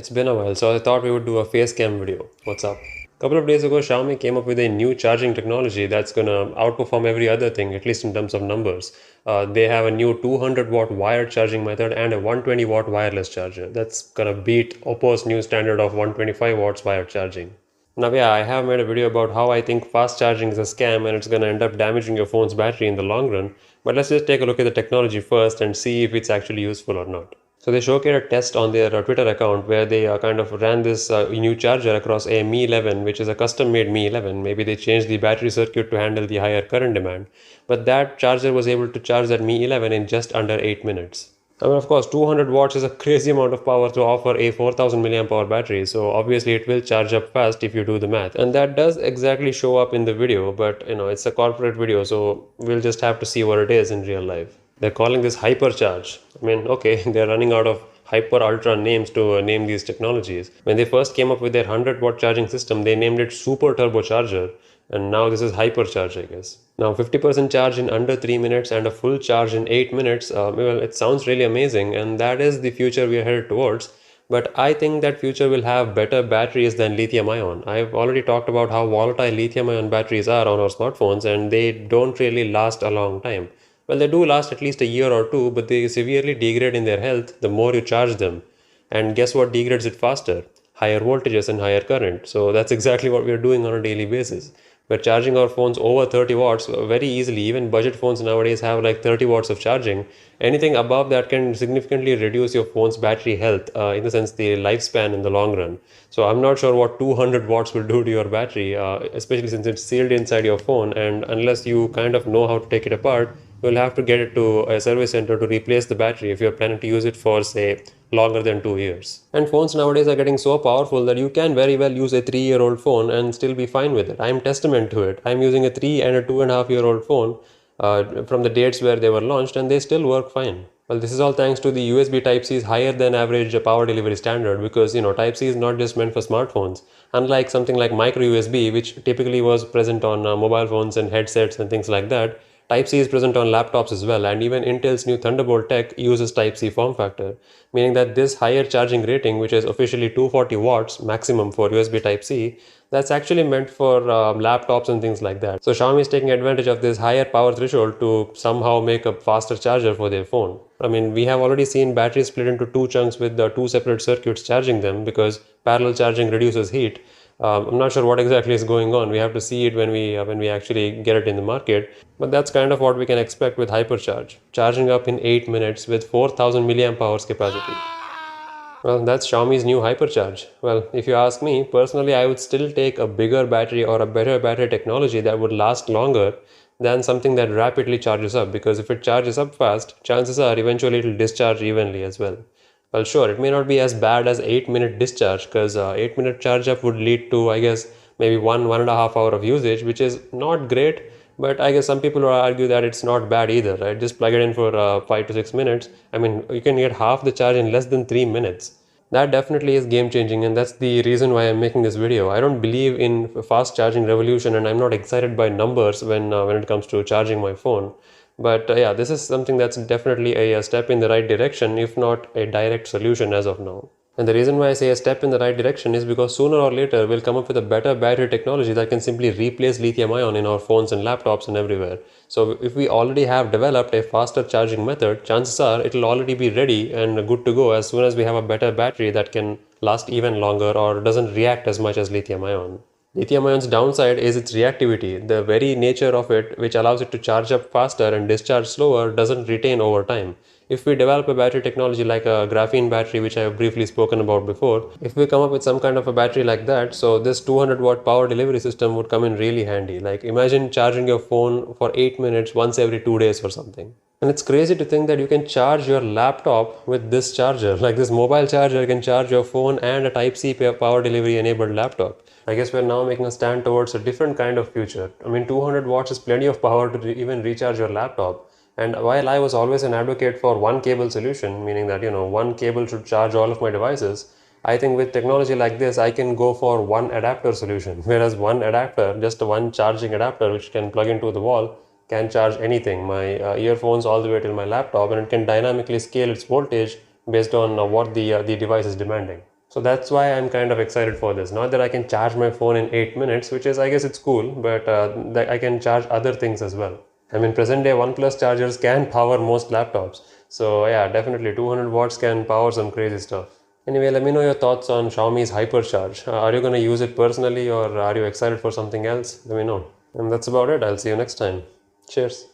It's been a while, so I thought we would do a face cam video. What's up? A couple of days ago, Xiaomi came up with a new charging technology that's gonna outperform every other thing, at least in terms of numbers. They have a new 200 watt wired charging method and a 120 watt wireless charger. That's gonna beat Oppo's new standard of 125 watts wired charging. Now, yeah, I have made a video about how I think fast charging is a scam and it's gonna end up damaging your phone's battery in the long run. But let's just take a look at the technology first and see if it's actually useful or not. So they showcased a test on their Twitter account where they kind of ran this new charger across a Mi 11, which is a custom-made Mi 11. Maybe they changed the battery circuit to handle the higher current demand, but that charger was able to charge that Mi 11 in just under 8 minutes. I mean, of course, 200 watts is a crazy amount of power to offer a 4000 milliamp hour battery, so obviously it will charge up fast if you do the math. And that does exactly show up in the video, but it's a corporate video, so we'll just have to see what it is in real life. They're calling this HyperCharge. I mean, okay, they're running out of hyper ultra names to name these technologies. When they first came up with their 100 watt charging system, they named it Super Turbo Charger, and now this is HyperCharge, I guess. Now 50% charge in under 3 minutes and a full charge in 8 minutes, well, it sounds really amazing, and that is the future we are headed towards. But I think that future will have better batteries than lithium ion. I've already talked about how volatile lithium ion batteries are on our smartphones, and they don't really last a long time. Well, they do last at least a year or two, but they severely degrade in their health the more you charge them. And guess what degrades it faster? Higher voltages and higher current. So that's exactly what we are doing on a daily basis. We're charging our phones over 30 watts very easily. Even budget phones nowadays have like 30 watts of charging. Anything above that can significantly reduce your phone's battery health, in the sense the lifespan in the long run. So I'm not sure what 200 watts will do to your battery, especially since it's sealed inside your phone. And unless you kind of know how to take it apart, you'll have to get it to a service center to replace the battery if you're planning to use it for, say, longer than 2 years. And phones nowadays are getting so powerful that you can very well use a 3-year-old phone and still be fine with it. I'm testament to it. I'm using a 3 and a 2.5-year-old phone from the dates where they were launched, and they still work fine. Well, this is all thanks to the USB Type-C's higher than average power delivery standard, because Type-C is not just meant for smartphones. Unlike something like micro USB, which typically was present on mobile phones and headsets and things like that, Type-C is present on laptops as well, and even Intel's new Thunderbolt tech uses Type-C form factor, meaning that this higher charging rating, which is officially 240 watts maximum for USB Type-C, that's actually meant for laptops and things like that. So Xiaomi is taking advantage of this higher power threshold to somehow make a faster charger for their phone. I mean, we have already seen batteries split into two chunks with the two separate circuits charging them, because parallel charging reduces heat. I'm not sure what exactly is going on. We have to see it when we actually get it in the market. But that's kind of what we can expect with HyperCharge, charging up in 8 minutes with 4000 milliamp hours capacity. Well, that's Xiaomi's new HyperCharge. Well, if you ask me, personally, I would still take a bigger battery or a better battery technology that would last longer than something that rapidly charges up, because if it charges up fast, chances are eventually it will discharge evenly as well. Well, sure, it may not be as bad as 8-minute discharge, because 8-minute charge up would lead to, I guess, maybe 1.5 hour of usage, which is not great. But I guess some people will argue that it's not bad either, right? Just plug it in for 5 to 6 minutes. I mean, you can get half the charge in less than 3 minutes. That definitely is game changing, and that's the reason why I'm making this video. I don't believe in fast charging revolution, and I'm not excited by numbers when it comes to charging my phone. But yeah, this is something that's definitely a step in the right direction, if not a direct solution as of now. And the reason why I say a step in the right direction is because sooner or later we'll come up with a better battery technology that can simply replace lithium ion in our phones and laptops and everywhere. So if we already have developed a faster charging method, chances are it'll already be ready and good to go as soon as we have a better battery that can last even longer or doesn't react as much as lithium ion. Lithium ion's downside is its reactivity. The very nature of it, which allows it to charge up faster and discharge slower, doesn't retain over time. If we develop a battery technology like a graphene battery, which I have briefly spoken about before, if we come up with some kind of a battery like that, so this 200 watt power delivery system would come in really handy. Like, imagine charging your phone for 8 minutes once every 2 days or something. And it's crazy to think that you can charge your laptop with this charger. Like, this mobile charger can charge your phone and a Type-C power delivery enabled laptop. I guess we're now making a stand towards a different kind of future. I mean, 200 watts is plenty of power to even recharge your laptop. And while I was always an advocate for one cable solution, meaning that, one cable should charge all of my devices, I think with technology like this, I can go for one adapter solution. Whereas one adapter, just one charging adapter which can plug into the wall, can charge anything, my earphones all the way till my laptop, and it can dynamically scale its voltage based on what the device is demanding. So that's why I'm kind of excited for this. Not that I can charge my phone in 8 minutes, which is, I guess it's cool, but that I can charge other things as well. I mean, present day OnePlus chargers can power most laptops. So yeah, definitely 200 watts can power some crazy stuff. Anyway, let me know your thoughts on Xiaomi's HyperCharge. Are you going to use it personally or are you excited for something else? Let me know. And that's about it. I'll see you next time. Cheers.